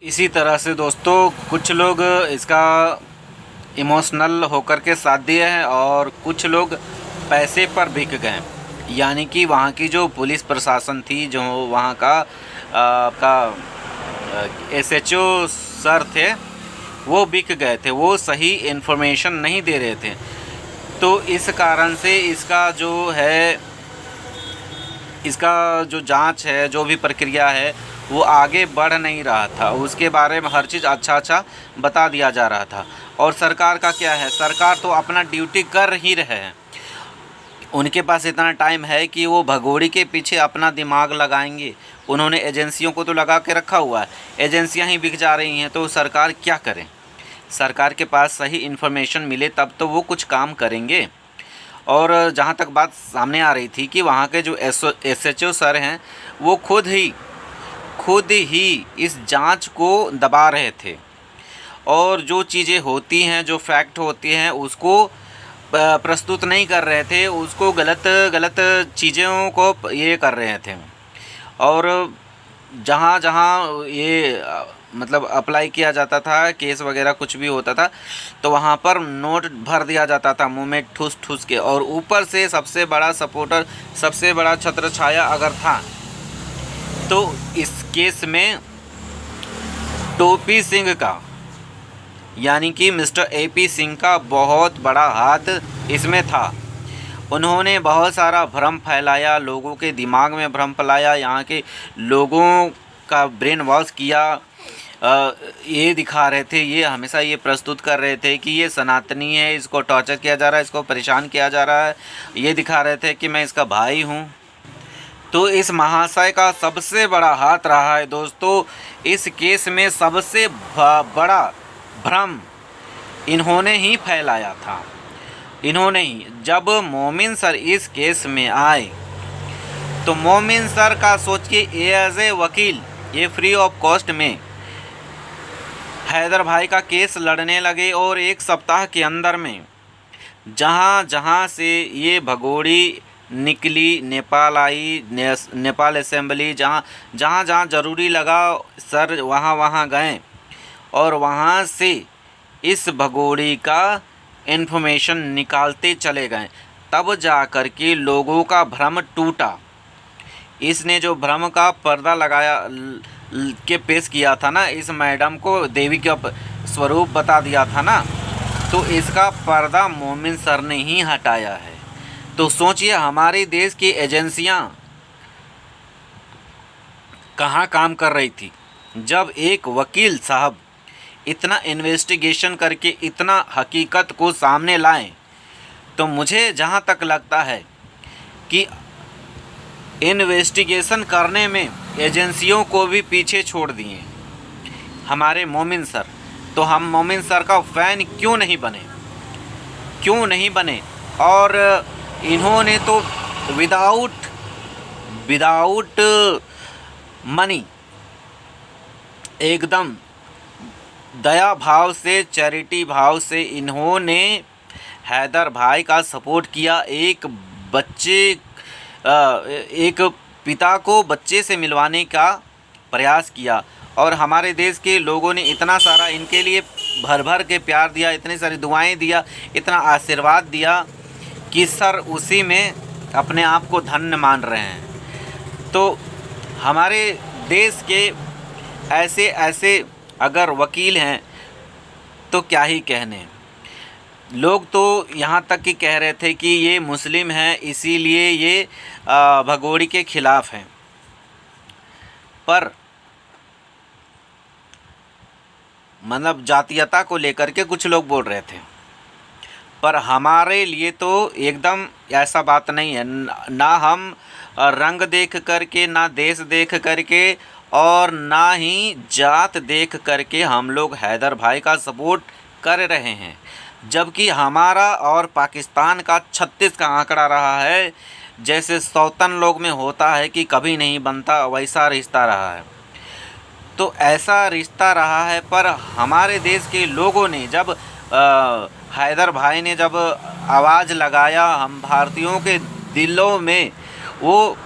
इसी तरह से दोस्तों कुछ लोग इसका इमोशनल होकर के साथ दिए हैं और कुछ लोग पैसे पर बिक गए। यानी कि वहाँ की जो पुलिस प्रशासन थी, जो वहाँ का एसएचओ सर थे, वो बिक गए थे, वो सही इन्फॉर्मेशन नहीं दे रहे थे। तो इस कारण से इसका जो जांच है, जो भी प्रक्रिया है, वो आगे बढ़ नहीं रहा था। उसके बारे में हर चीज़ अच्छा बता दिया जा रहा था। और सरकार का क्या है, सरकार तो अपना ड्यूटी कर ही रहे हैं। उनके पास इतना टाइम है कि वो भगोड़ी के पीछे अपना दिमाग लगाएंगे। उन्होंने एजेंसियों को तो लगा के रखा हुआ है, एजेंसियां ही बिक जा रही हैं, तो सरकार क्या करे। सरकार के पास सही इन्फॉर्मेशन मिले तब तो वो कुछ काम करेंगे। और जहाँ तक बात सामने आ रही थी कि वहाँ के जो एसएचओ सर हैं, वो खुद ही इस जांच को दबा रहे थे और जो चीज़ें होती हैं, जो फैक्ट होती हैं, उसको प्रस्तुत नहीं कर रहे थे, उसको गलत चीज़ों को ये कर रहे थे। और जहाँ जहाँ ये मतलब अप्लाई किया जाता था, केस वगैरह कुछ भी होता था, तो वहाँ पर नोट भर दिया जाता था मुंह में ठूस ठूस के। और ऊपर से सबसे बड़ा सपोर्टर, सबसे बड़ा छत्रछाया अगर था, तो इस केस में टोपी सिंह का, यानी कि मिस्टर एपी सिंह का बहुत बड़ा हाथ इसमें था। उन्होंने बहुत सारा भ्रम फैलाया, लोगों के दिमाग में भ्रम फैलाया, यहाँ के लोगों का ब्रेन वॉश किया। ये दिखा रहे थे, ये हमेशा ये प्रस्तुत कर रहे थे कि ये सनातनी है, इसको टॉर्चर किया जा रहा है, इसको परेशान किया जा रहा है। ये दिखा रहे थे कि मैं इसका भाई हूँ। तो इस महाशय का सबसे बड़ा हाथ रहा है दोस्तों। इस केस में सबसे बड़ा भ्रम इन्होंने ही फैलाया था। इन्होंने ही, जब मोमिन सर इस केस में आए तो मोमिन सर का सोचिए, एज ए वकील ये फ्री ऑफ कॉस्ट में हैदर भाई का केस लड़ने लगे। और एक सप्ताह के अंदर में जहाँ से ये भगोड़ी निकली, नेपाल आई, नेपाल असेंबली, जहाँ ज़रूरी लगा सर वहाँ गए और वहाँ से इस भगोड़ी का इन्फॉर्मेशन निकालते चले गए। तब जा कर के लोगों का भ्रम टूटा। इसने जो भ्रम का पर्दा लगाया के पेश किया था ना, इस मैडम को देवी का स्वरूप बता दिया था ना, तो इसका पर्दा मोमिन सर ने ही हटाया है। तो सोचिए हमारे देश की एजेंसियां कहाँ काम कर रही थी जब एक वकील साहब इतना इन्वेस्टिगेशन करके इतना हकीकत को सामने लाएं। तो मुझे जहाँ तक लगता है कि इन्वेस्टिगेशन करने में एजेंसियों को भी पीछे छोड़ दिए हमारे मोमिन सर। तो हम मोमिन सर का फ़ैन क्यों नहीं बने। और इन्होंने तो विदाउट मनी, एकदम दया भाव से, चैरिटी भाव से इन्होंने हैदर भाई का सपोर्ट किया। एक पिता को बच्चे से मिलवाने का प्रयास किया। और हमारे देश के लोगों ने इतना सारा इनके लिए भर के प्यार दिया, इतनी सारी दुआएं दिया, इतना आशीर्वाद दिया कि सर उसी में अपने आप को धन्य मान रहे हैं। तो हमारे देश के ऐसे अगर वकील हैं तो क्या ही कहने। लोग तो यहाँ तक कि कह रहे थे कि ये मुस्लिम हैं, इसीलिए ये भगोड़ी के खिलाफ़ हैं। पर मतलब जातीयता को लेकर के कुछ लोग बोल रहे थे, पर हमारे लिए तो एकदम ऐसा बात नहीं है। ना हम रंग देख करके, ना देश देख करके, और ना ही जात देख करके हम लोग हैदर भाई का सपोर्ट कर रहे हैं। जबकि हमारा और पाकिस्तान का 36 का आंकड़ा रहा है। जैसे सौतन लोग में होता है कि कभी नहीं बनता, वैसा रिश्ता रहा है। तो ऐसा रिश्ता रहा है। पर हमारे देश के लोगों ने जब हैदर भाई ने जब आवाज़ लगाया, हम भारतीयों के दिलों में वो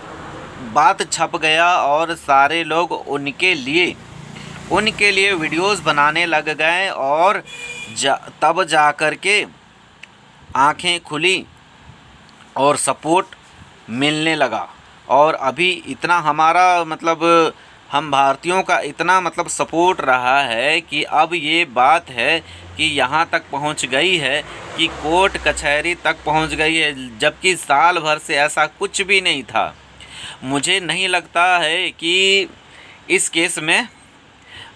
बात छप गया और सारे लोग उनके लिए उनके लिए वीडियोस बनाने लग गए और तब जा कर के आँखें खुली और सपोर्ट मिलने लगा। और अभी इतना हमारा मतलब हम भारतीयों का इतना मतलब सपोर्ट रहा है कि अब ये बात है कि यहाँ तक पहुँच गई है कि कोर्ट कचहरी तक पहुँच गई है, जबकि साल भर से ऐसा कुछ भी नहीं था। मुझे नहीं लगता है कि इस केस में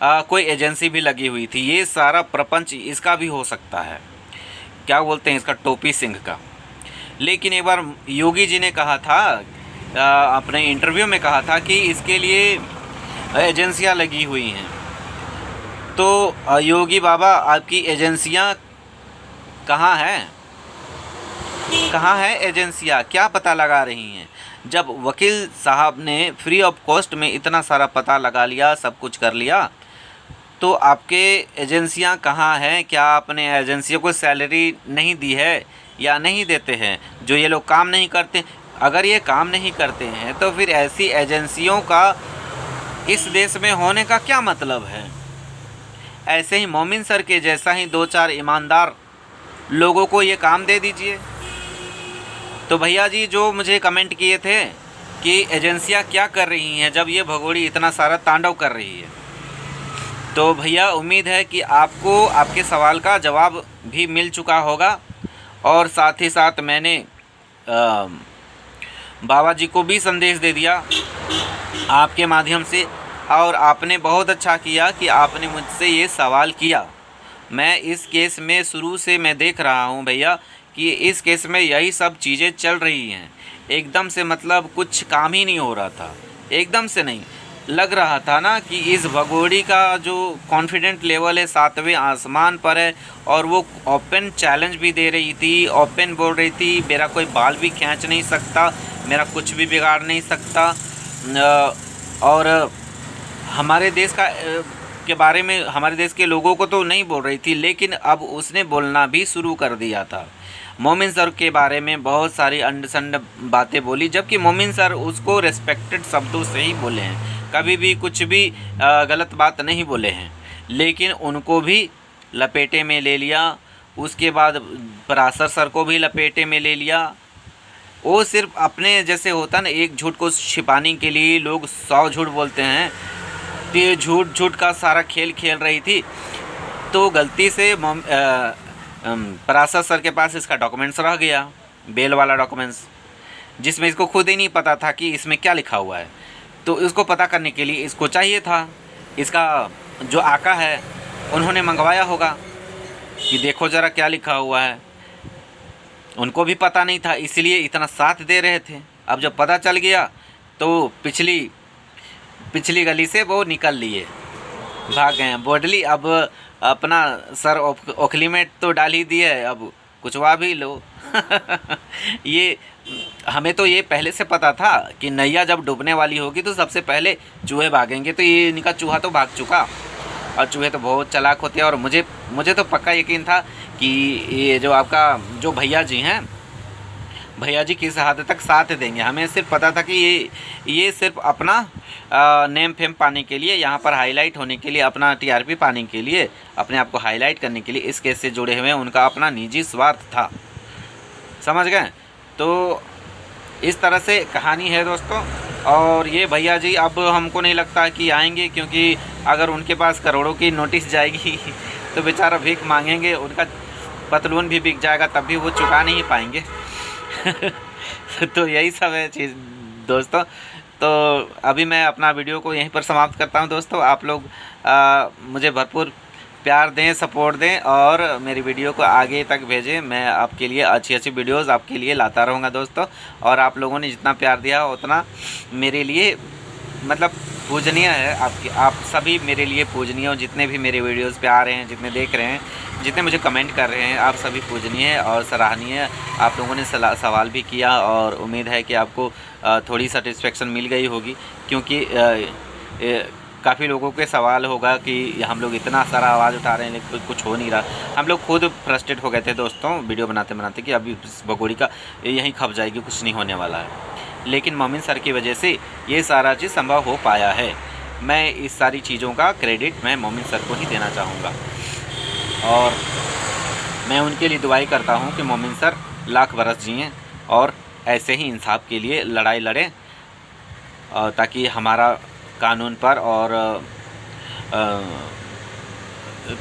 कोई एजेंसी भी लगी हुई थी। ये सारा प्रपंच इसका भी हो सकता है, क्या बोलते हैं इसका, टोपी सिंह का। लेकिन एक बार योगी जी ने कहा था, अपने इंटरव्यू में कहा था कि इसके लिए एजेंसियां लगी हुई हैं। तो योगी बाबा, आपकी एजेंसियां कहाँ हैं? कहाँ है एजेंसियां? क्या पता लगा रही हैं? जब वकील साहब ने फ्री ऑफ कॉस्ट में इतना सारा पता लगा लिया, सब कुछ कर लिया, तो आपके एजेंसियां कहाँ हैं? क्या आपने एजेंसियों को सैलरी नहीं दी है या नहीं देते हैं? जो ये लोग काम नहीं करते, अगर ये काम नहीं करते हैं तो फिर ऐसी एजेंसियों का इस देश में होने का क्या मतलब है? ऐसे ही मोमिन सर के जैसा ही 2-4 ईमानदार लोगों को ये काम दे दीजिए। तो भैया जी जो मुझे कमेंट किए थे कि एजेंसियां क्या कर रही हैं जब ये भगोड़ी इतना सारा तांडव कर रही है, तो भैया उम्मीद है कि आपको आपके सवाल का जवाब भी मिल चुका होगा। और साथ ही साथ मैंने बाबा जी को भी संदेश दे दिया आपके माध्यम से, और आपने बहुत अच्छा किया कि आपने मुझसे ये सवाल किया। मैं इस केस में शुरू से मैं देख रहा हूँ भैया कि इस केस में यही सब चीज़ें चल रही हैं। एकदम से मतलब कुछ काम ही नहीं हो रहा था, एकदम से नहीं लग रहा था ना कि इस भगोड़ी का जो कॉन्फिडेंट लेवल है 7वें आसमान पर है। और वो ओपन चैलेंज भी दे रही थी, ओपन बोल रही थी मेरा कोई बाल भी खींच नहीं सकता, मेरा कुछ भी बिगाड़ नहीं सकता। और हमारे देश के बारे में, हमारे देश के लोगों को तो नहीं बोल रही थी, लेकिन अब उसने बोलना भी शुरू कर दिया था। मोमिन सर के बारे में बहुत सारी अंडसंड बातें बोली, जबकि मोमिन सर उसको रेस्पेक्टेड शब्दों से ही बोले हैं, कभी भी कुछ भी गलत बात नहीं बोले हैं। लेकिन उनको भी लपेटे में ले लिया, उसके बाद पराशर सर को भी लपेटे में ले लिया। वो सिर्फ अपने जैसे होता ना, एक झूठ को छिपाने के लिए लोग 100 झूठ बोलते हैं, तो ये झूठ का सारा खेल खेल रही थी। तो गलती से पराशर सर के पास इसका डॉक्यूमेंट्स रह गया, बेल वाला डॉक्यूमेंट्स, जिसमें इसको खुद ही नहीं पता था कि इसमें क्या लिखा हुआ है। तो इसको पता करने के लिए इसको चाहिए था, इसका जो आका है उन्होंने मंगवाया होगा कि देखो ज़रा क्या लिखा हुआ है। उनको भी पता नहीं था, इसलिए इतना साथ दे रहे थे। अब जब पता चल गया तो पिछली गली से वो निकल लिए, भाग गए बोडली। अब अपना सर ओखली में तो डाल ही दिए, अब कुचवा भी लो। ये हमें तो ये पहले से पता था कि नैया जब डूबने वाली होगी तो सबसे पहले चूहे भागेंगे। तो ये इनका चूहा तो भाग चुका, और चूहे तो बहुत चालाक होते हैं। और मुझे तो पक्का यकीन था कि ये जो आपका जो भैया जी हैं, भैया जी किस हद तक साथ देंगे। हमें सिर्फ पता था कि ये सिर्फ अपना नेम फेम पाने के लिए, यहाँ पर हाईलाइट होने के लिए, अपना टीआरपी पाने के लिए, अपने आप को हाईलाइट करने के लिए इस केस से जुड़े हुए हैं। उनका अपना निजी स्वार्थ था, समझ गए। तो इस तरह से कहानी है दोस्तों। और ये भैया जी अब हमको नहीं लगता कि आएंगे, क्योंकि अगर उनके पास करोड़ों की नोटिस जाएगी तो बेचारा भीख मांगेंगे, उनका पतलून भी बिक जाएगा, तब भी वो चुका नहीं पाएंगे। तो यही सब है चीज़ दोस्तों। तो अभी मैं अपना वीडियो को यहीं पर समाप्त करता हूं दोस्तों। आप लोग मुझे भरपूर प्यार दें, सपोर्ट दें और मेरी वीडियो को आगे तक भेजें। मैं आपके लिए अच्छी अच्छी वीडियोस आपके लिए लाता रहूँगा दोस्तों। और आप लोगों ने जितना प्यार दिया उतना मेरे लिए मतलब पूजनीय है। आप सभी मेरे लिए पूजनीय हो, जितने भी मेरे वीडियोस पे आ रहे हैं, जितने देख रहे हैं, जितने मुझे कमेंट कर रहे हैं, आप सभी पूजनीय और सराहनीय। आप लोगों ने सवाल भी किया और उम्मीद है कि आपको थोड़ी सेटिस्फेक्शन मिल गई होगी, क्योंकि काफ़ी लोगों के सवाल होगा कि हम लोग इतना सारा आवाज़ उठा रहे हैं लेकिन कुछ हो नहीं रहा। हम लोग खुद फ्रस्ट्रेट हो गए थे दोस्तों वीडियो बनाते बनाते कि अभी भगोड़ी का यहीं खप जाएगी, कुछ नहीं होने वाला है। लेकिन मोमिन सर की वजह से ये सारा चीज़ संभव हो पाया है। मैं इस सारी चीज़ों का क्रेडिट मैं मोमिन सर को ही देना चाहूँगा। और मैं उनके लिए दुआई करता हूँ कि मोमिन सर लाख बरस जिएँ और ऐसे ही इंसाफ के लिए लड़ाई लड़ें, ताकि हमारा कानून पर और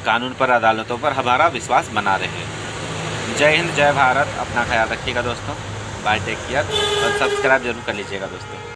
कानून पर, अदालतों पर हमारा विश्वास बना रहे। जय हिंद, जय भारत। अपना ख्याल रखिएगा दोस्तों। बाय, टेक केयर और सब्सक्राइब जरूर कर लीजिएगा दोस्तों।